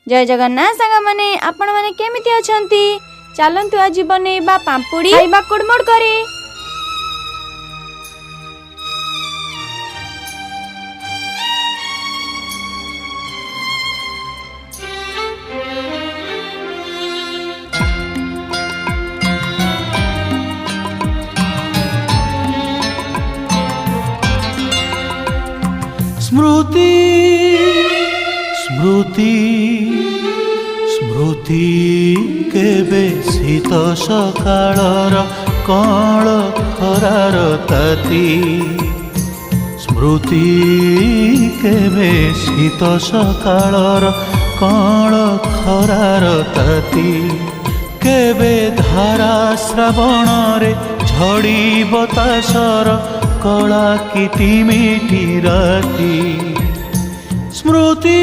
जय जगन्नाथ सांग माने आपण माने केमिति अछंती। चलंतु आज बनेबा पांपुड़ी खाइबा कुड़मुड़ करी। स्मृति स्मृति स्मृति केबे शीत सकाळर कळ खरार ताती। स्मृति केबे शीत सकाळर कळ खरार ताती। केबे धारा श्रावण रे झड़ी बतासर कला किटी मिठी राती। स्मृति